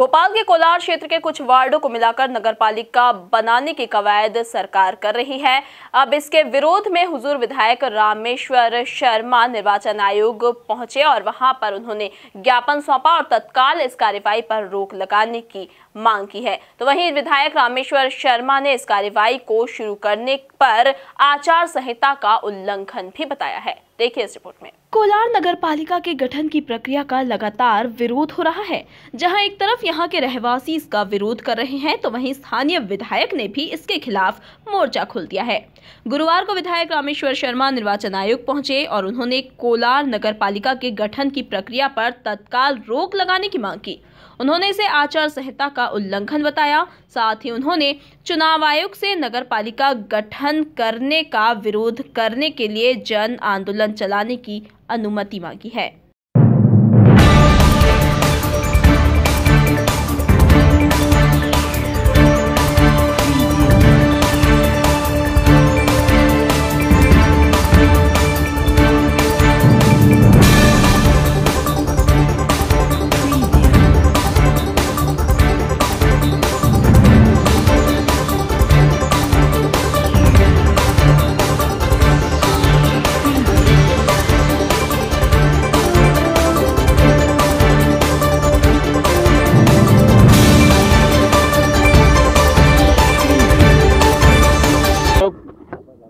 भोपाल के कोलार क्षेत्र के कुछ वार्डों को मिलाकर नगरपालिका बनाने की कवायद सरकार कर रही है। अब इसके विरोध में हुजूर विधायक रामेश्वर शर्मा निर्वाचन आयोग पहुंचे और वहां पर उन्होंने ज्ञापन सौंपा और तत्काल इस कार्रवाई पर रोक लगाने की मांग की है। तो वहीं विधायक रामेश्वर शर्मा ने इस कार्रवाई को शुरू करने पर आचार संहिता का उल्लंघन भी बताया है। देखिए इस रिपोर्ट में। कोलार नगर पालिका के गठन की प्रक्रिया का लगातार विरोध हो रहा है। जहां एक तरफ यहां के रहवासी इसका विरोध कर रहे हैं, तो वहीं स्थानीय विधायक ने भी इसके खिलाफ मोर्चा खोल दिया है। गुरुवार को विधायक रामेश्वर शर्मा निर्वाचन आयोग पहुंचे और उन्होंने कोलार नगर पालिका के गठन की प्रक्रिया पर तत्काल रोक लगाने की मांग की। उन्होंने इसे आचार संहिता का उल्लंघन बताया। साथ ही उन्होंने चुनाव आयोग से नगर पालिका गठन करने का विरोध करने के लिए जन आंदोलन चलाने की अनुमति मांगी है।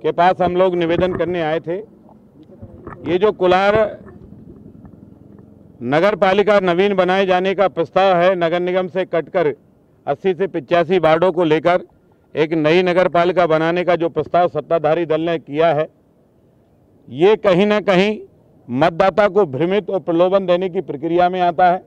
के पास हम लोग निवेदन करने आए थे। ये जो कोलार नगर पालिका नवीन बनाए जाने का प्रस्ताव है, नगर निगम से कटकर 80 से 85 वार्डों को लेकर एक नई नगर पालिका बनाने का जो प्रस्ताव सत्ताधारी दल ने किया है, ये कहीं ना कहीं मतदाता को भ्रमित और प्रलोभन देने की प्रक्रिया में आता है।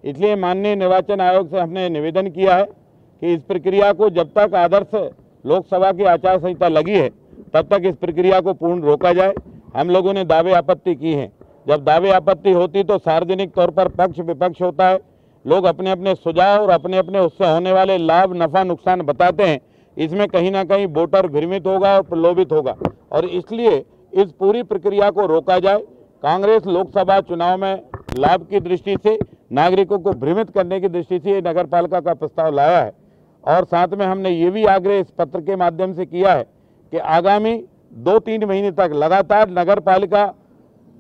इसलिए माननीय निर्वाचन आयोग से हमने निवेदन किया है कि इस प्रक्रिया को जब तक आदर्श लोकसभा की आचार संहिता लगी है तब तक इस प्रक्रिया को पूर्ण रोका जाए। हम लोगों ने दावे आपत्ति की हैं। जब दावे आपत्ति होती तो सार्वजनिक तौर पर पक्ष विपक्ष होता है, लोग अपने अपने सुझाव और अपने अपने उससे होने वाले लाभ नफा नुकसान बताते हैं। इसमें कहीं ना कहीं वोटर भ्रमित होगा और प्रलोभित होगा और इसलिए इस पूरी प्रक्रिया को रोका जाए। कांग्रेस लोकसभा चुनाव में लाभ की दृष्टि से, नागरिकों को भ्रमित करने की दृष्टि से नगर पालिका का प्रस्ताव लाया है और साथ में हमने ये भी आग्रह इस पत्र के माध्यम से किया है कि आगामी 2-3 महीने तक लगातार नगर पालिका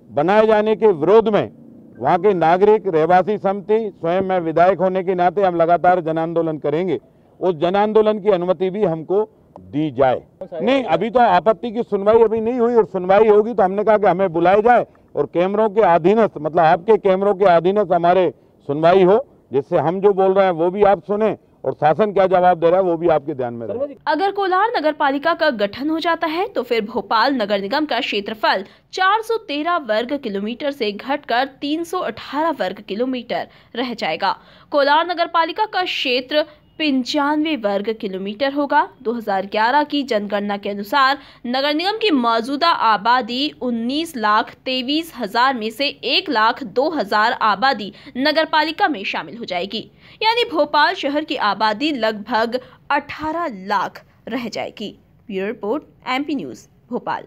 बनाए जाने के विरोध में वहां के नागरिक, रहवासी समिति, स्वयं मैं विधायक होने के नाते हम लगातार जन आंदोलन करेंगे। उस जन आंदोलन की अनुमति भी हमको दी जाए। नहीं, अभी तो आपत्ति की सुनवाई अभी नहीं हुई और सुनवाई होगी तो हमने कहा कि हमें बुलाया जाए और कैमरों के अधीनस्थ, मतलब आपके कैमरों के अधीनस्थ हमारे सुनवाई हो, जिससे हम जो बोल रहे हैं वो भी आप सुने और शासन क्या जवाब दे रहा है वो भी आपके ध्यान में रहे। अगर कोलार नगर पालिका का गठन हो जाता है तो फिर भोपाल नगर निगम का क्षेत्रफल 413 वर्ग किलोमीटर से घटकर 318 वर्ग किलोमीटर रह जाएगा। कोलार नगर पालिका का क्षेत्र 95 वर्ग किलोमीटर होगा। 2011 की जनगणना के अनुसार नगर निगम की मौजूदा आबादी 19,23,000 में से 1,02,000 आबादी नगर पालिका में शामिल हो जाएगी, यानी भोपाल शहर की आबादी लगभग 18 लाख रह जाएगी। Bureau report, MP news, Bhopal.